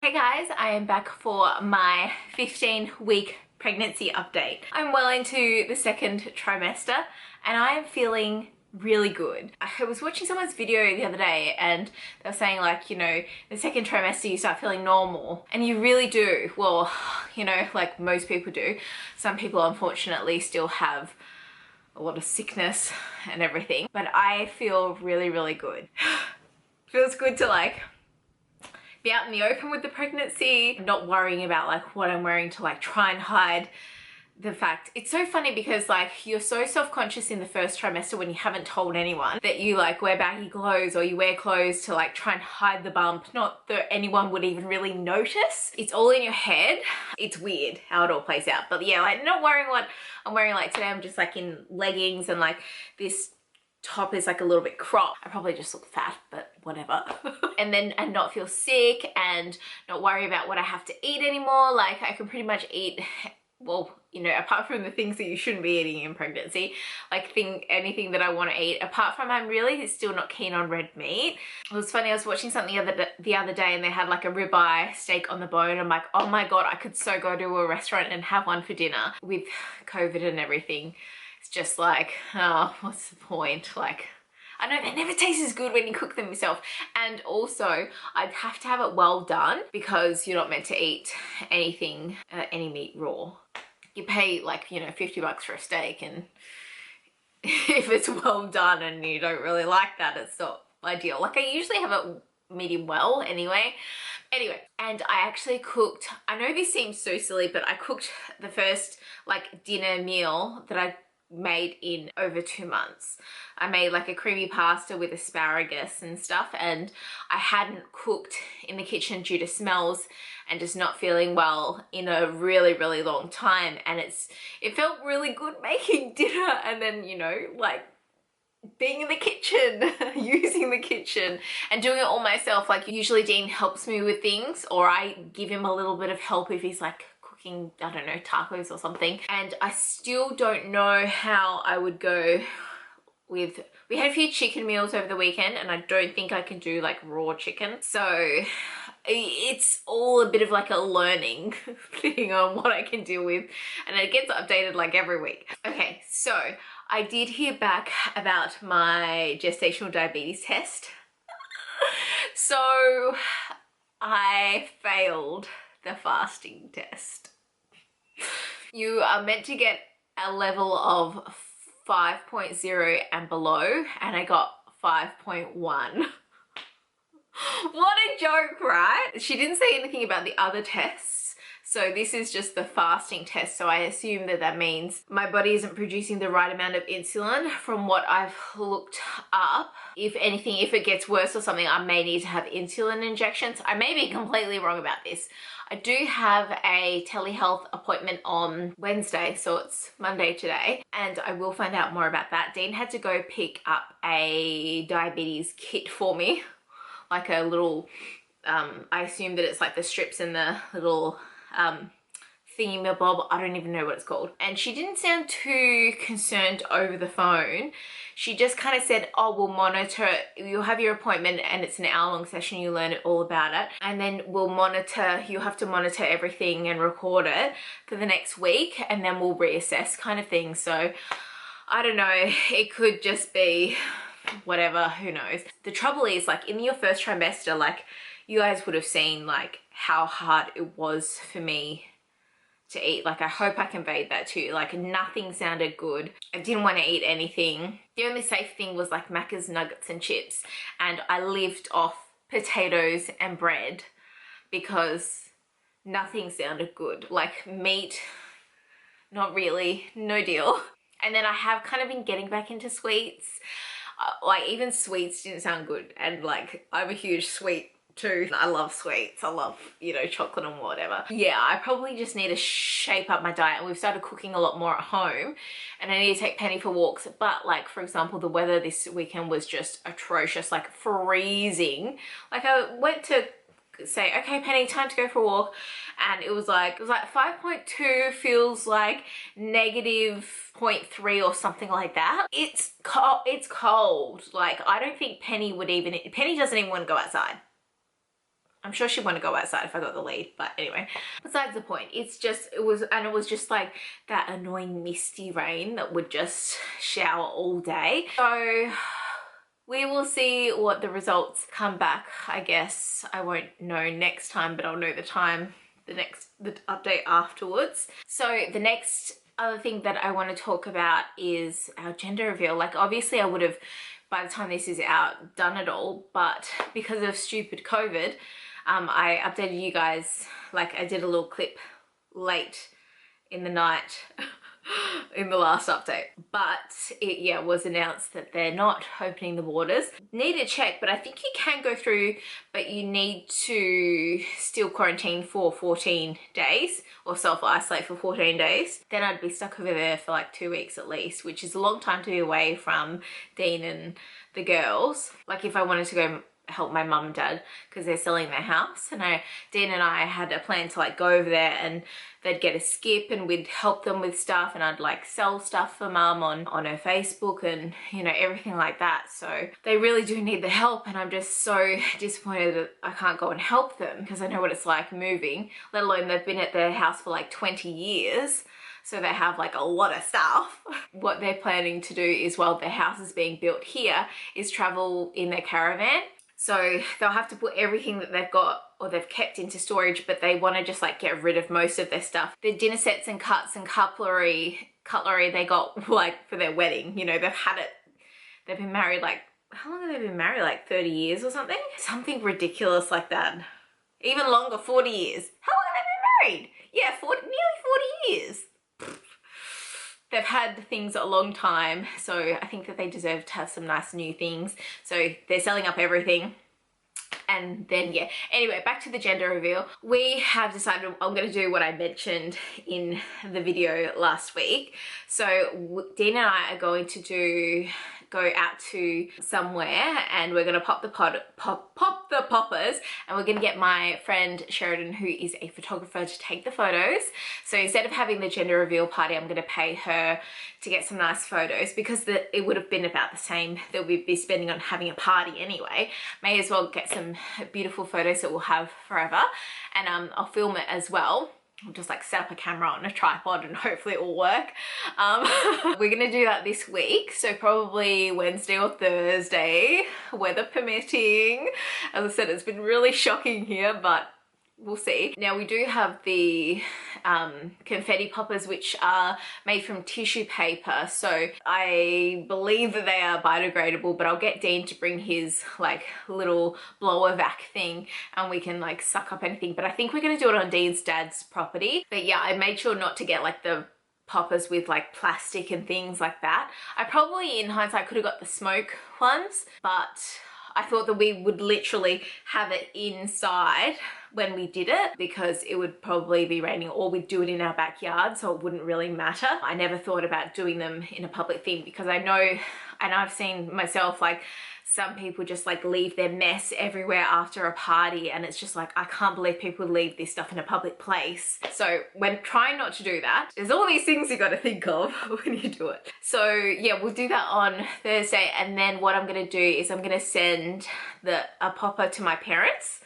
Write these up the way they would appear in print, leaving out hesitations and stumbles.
Hey guys, I am back for my 15-week pregnancy update. I'm well into the second trimester and I am feeling really good. I was watching someone's video the other day and they were saying, like, you know, the second trimester you start feeling normal, and you really do. Well, you know, like most people do. Some people unfortunately still have a lot of sickness and everything, but I feel really good. Feels good to like be out in the open with the pregnancy, not worrying about like what I'm wearing to like try and hide the fact. It's so funny because like you're so self-conscious in the first trimester when you haven't told anyone that you like wear baggy clothes or you wear clothes to like try and hide the bump, not that anyone would even really notice. It's all in your head. It's weird how it all plays out. But yeah, like not wearing what I'm wearing. Like today I'm just like in leggings and like this top is like a little bit cropped. I probably just look fat, but whatever. and not feel sick and not worry about what I have to eat anymore. Like I can pretty much eat, well, you know, apart from the things that you shouldn't be eating in pregnancy, like anything that I want to eat, apart from I'm really still not keen on red meat. It was funny, I was watching something the other day and they had like a ribeye steak on the bone. I'm like, oh my God, I could so go to a restaurant and have one for dinner. With COVID and everything, it's just like, oh, what's the point? Like, I know they never taste as good when you cook them yourself. And also I'd have to have it well done because you're not meant to eat anything, any meat raw. You pay like, you know, 50 bucks for a steak, and if it's well done and you don't really like that, it's not ideal. Like I usually have it medium well anyway. And I actually cooked, I know this seems so silly, but I cooked the first like dinner meal that I made in over 2 months. I made like a creamy pasta with asparagus and stuff, and I hadn't cooked in the kitchen due to smells and just not feeling well in a really long time. And it felt really good making dinner and then, you know, like being in the kitchen, using the kitchen and doing it all myself. Like usually Dean helps me with things, or I give him a little bit of help if he's like cooking, I don't know, tacos or something. And I still don't know how I would go with, we had a few chicken meals over the weekend and I don't think I can do like raw chicken. So it's all a bit of like a learning thing on what I can deal with, and it gets updated like every week. Okay, so I did hear back about my gestational diabetes test. So I failed the fasting test. You are meant to get a level of 5.0 and below, and I got 5.1. What a joke, right? She didn't say anything about the other tests. So this is just the fasting test. So I assume that that means my body isn't producing the right amount of insulin from what I've looked up. If anything, if it gets worse or something, I may need to have insulin injections. I may be completely wrong about this. I do have a telehealth appointment on Wednesday, so it's Monday today, and I will find out more about that. Dean had to go pick up a diabetes kit for me, like a little, I assume that it's like the strips and the little thingy-mabob, I don't even know what it's called. And she didn't sound too concerned over the phone. She just kind of said, oh, we'll monitor it. You'll have your appointment and it's an hour-long session. You learn it all about it. And then we'll monitor, you'll have to monitor everything and record it for the next week. And then we'll reassess kind of thing. So I don't know, it could just be whatever, who knows. The trouble is, like in your first trimester, like you guys would have seen like how hard it was for me to eat. Like I hope I conveyed that to you. Like nothing sounded good. I didn't want to eat anything. The only safe thing was like Macca's nuggets and chips, and I lived off potatoes and bread because nothing sounded good. Like meat, not really, no deal. And then I have kind of been getting back into sweets. Like even sweets didn't sound good, and like I'm a huge sweet too. I love sweets. I love, you know, chocolate and whatever. Yeah, I probably just need to shape up my diet, and we've started cooking a lot more at home, and I need to take Penny for walks. But like, for example, the weather this weekend was just atrocious, like freezing. Like I went to say, okay, Penny, time to go for a walk, and it was like 5.2 feels like -0.3 or something like that. It's cold. Like I don't think Penny would even, Penny doesn't even want to go outside. I'm sure she'd want to go outside if I got the lead, but anyway, besides the point. It was just like that annoying misty rain that would just shower all day. So we will see what the results come back. I guess I won't know next time, but I'll know the time, the update afterwards. So the next other thing that I want to talk about is our gender reveal. Like, obviously I would have, by the time this is out, done it all, but because of stupid COVID, I updated you guys, like I did a little clip late in the night in the last update, but it was announced that they're not opening the borders. Need to check, but I think you can go through, but you need to still quarantine for 14 days or self-isolate for 14 days. Then I'd be stuck over there for like 2 weeks at least, which is a long time to be away from Dean and the girls. Like if I wanted to go help my mum and dad because they're selling their house, and Dean and I had a plan to like go over there and they'd get a skip and we'd help them with stuff, and I'd like sell stuff for mum on her Facebook and, you know, everything like that. So they really do need the help, and I'm just so disappointed that I can't go and help them because I know what it's like moving, let alone they've been at their house for like 20 years. So they have like a lot of stuff. What they're planning to do is, while their house is being built here, is travel in their caravan. So they'll have to put everything that they've got or they've kept into storage, but they want to just like get rid of most of their stuff. Their dinner sets and cuts and cutlery they got like for their wedding. You know, they've been married like, how long have they been married? Like 30 years or something? Something ridiculous like that. Even longer, 40 years. How long have they been married? Yeah, nearly 40 years. They've had things a long time, so I think that they deserve to have some nice new things. So they're selling up everything. And then, yeah, anyway, back to the gender reveal. We have decided I'm going to do what I mentioned in the video last week. So Dean and I are going to go out to somewhere, and we're going to pop the poppers, and we're going to get my friend Sheridan, who is a photographer, to take the photos. So instead of having the gender reveal party, I'm going to pay her to get some nice photos, because it would have been about the same that we'd be spending on having a party anyway. May as well get some beautiful photos that we'll have forever, and I'll film it as well. I'll just like set up a camera on a tripod and hopefully it will work. We're gonna do that this week, so probably Wednesday or Thursday, weather permitting. As I said, it's been really shocking here, but we'll see. Now we do have the confetti poppers, which are made from tissue paper, so I believe that they are biodegradable, but I'll get Dean to bring his like little blower vac thing and we can like suck up anything. But I think we're gonna do it on Dean's dad's property. But yeah, I made sure not to get like the poppers with like plastic and things like that. I probably in hindsight could have got the smoke ones, but I thought that we would literally have it inside when we did it, because it would probably be raining, or we'd do it in our backyard, so it wouldn't really matter. I never thought about doing them in a public thing, because I know, and I've seen myself, like some people just like leave their mess everywhere after a party, and it's just like, I can't believe people leave this stuff in a public place. So when trying not to do that, there's all these things you got to think of when you do it. So yeah, we'll do that on Thursday, and then what I'm going to do is I'm going to send a popper to my parents,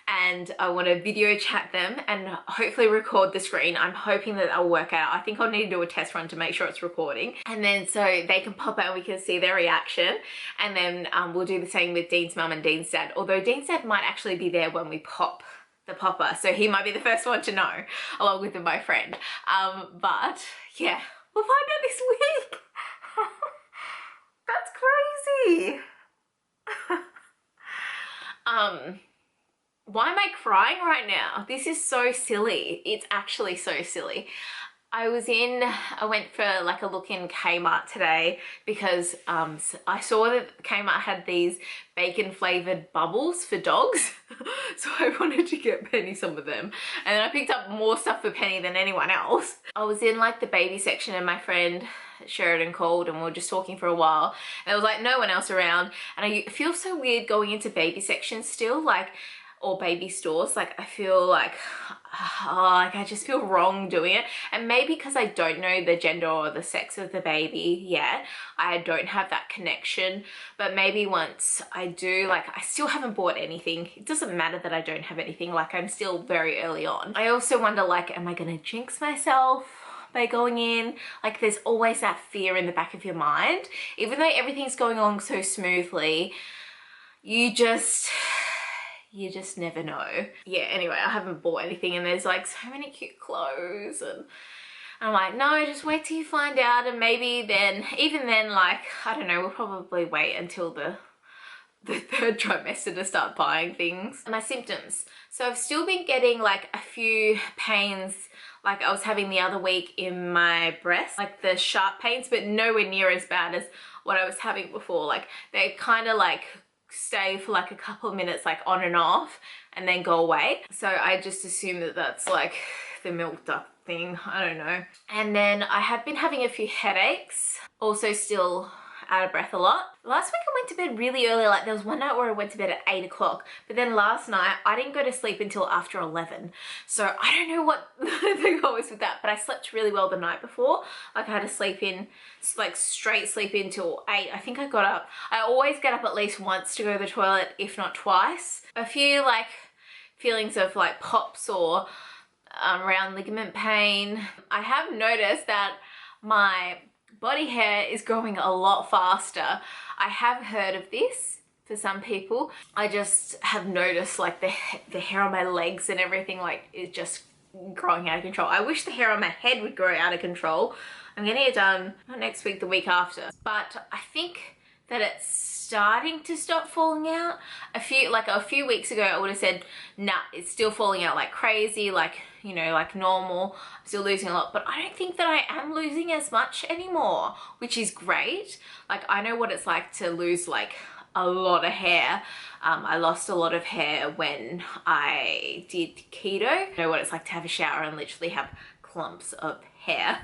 and I want to video chat them and hopefully record the screen. I'm hoping that will work out. I think I'll need to do a test run to make sure it's recording, and then so they can pop out and we can see their reaction. And then we'll do the same with Dean's mum and Dean's dad, although Dean's dad might actually be there when we pop the popper, so he might be the first one to know, along with my friend. But yeah, we'll find out this week. That's crazy. Why am I crying right now? This is so silly. It's actually so silly. I went for like a look in Kmart today, because I saw that Kmart had these bacon flavored bubbles for dogs. So I wanted to get Penny some of them. And then I picked up more stuff for Penny than anyone else. I was in like the baby section, and my friend Sheridan called, and we were just talking for a while, and there was like no one else around. And I feel so weird going into baby sections still. Like, or baby stores, like I feel like, like I just feel wrong doing it. And maybe because I don't know the gender or the sex of the baby yet, I don't have that connection. But maybe once I do, like I still haven't bought anything. It doesn't matter that I don't have anything, like I'm still very early on. I also wonder, like, am I gonna jinx myself by going in? Like there's always that fear in the back of your mind. Even though everything's going on so smoothly, you just never know. Yeah, anyway, I haven't bought anything, and there's like so many cute clothes, and I'm like, no, just wait till you find out. And maybe then, even then, like, I don't know, we'll probably wait until the third trimester to start buying things. My symptoms. So I've still been getting like a few pains like I was having the other week in my breast, like the sharp pains, but nowhere near as bad as what I was having before. Like they kind of like stay for like a couple of minutes, like on and off, and then go away. So I just assume that that's like the milk duct thing, I don't know. And then I have been having a few headaches, also still out of breath a lot. Last week I went to bed really early, like there was one night where I went to bed at 8 o'clock, but then last night I didn't go to sleep until after 11. So I don't know what the goal is with that, but I slept really well the night before. Like I had to sleep in, like straight sleep in till 8. I think I got up. I always get up at least once to go to the toilet, if not twice. A few like feelings of like pops or around ligament pain. I have noticed that my body hair is growing a lot faster. I have heard of this for some people. I just have noticed like the hair on my legs and everything like is just growing out of control. I wish the hair on my head would grow out of control. I'm getting it done not next week, the week after. But I think that it's starting to stop falling out. A few weeks ago I would have said, nah, it's still falling out like crazy, like, you know, like normal. I'm still losing a lot, but I don't think that I am losing as much anymore, which is great. Like I know what it's like to lose like a lot of hair. I lost a lot of hair when I did keto. I know what it's like to have a shower and literally have clumps of hair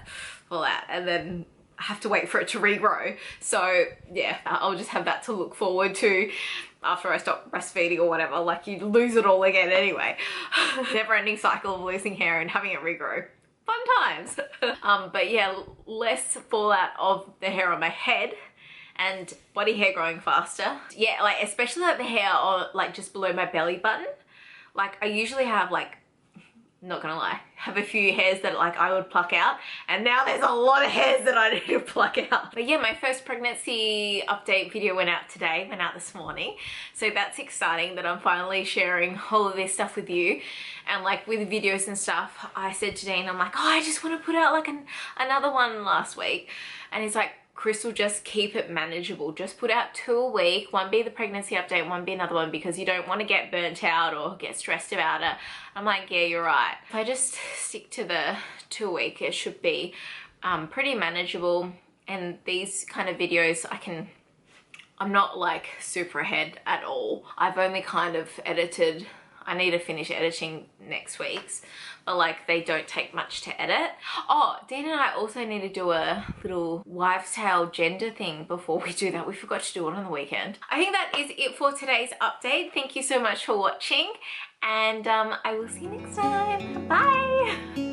for that, and then I have to wait for it to regrow. So yeah, I'll just have that to look forward to after I stop breastfeeding or whatever. Like you lose it all again anyway. Never-ending cycle of losing hair and having it regrow. Fun times. But yeah, less fallout of the hair on my head and body hair growing faster. Yeah, like especially like the hair on like just below my belly button. Like I usually have like, not gonna lie, have a few hairs that like I would pluck out, and now there's a lot of hairs that I need to pluck out. But yeah, my first pregnancy update video went out today, went out this morning. So that's exciting that I'm finally sharing all of this stuff with you. And like with videos and stuff, I said to Dean, I'm like, oh, I just want to put out like another one last week. And he's like, Crystal, just keep it manageable. Just put out 2 a week. One be the pregnancy update, one be another one, because you don't want to get burnt out or get stressed about it. I'm like, yeah, you're right. If I just stick to the 2 a week, it should be pretty manageable. And these kind of videos, I'm not like super ahead at all. I've only kind of edited, I need to finish editing next week's, but like they don't take much to edit. Oh, Dean and I also need to do a little wives' tale gender thing before we do that. We forgot to do it on the weekend. I think that is it for today's update. Thank you so much for watching, and I will see you next time. Bye.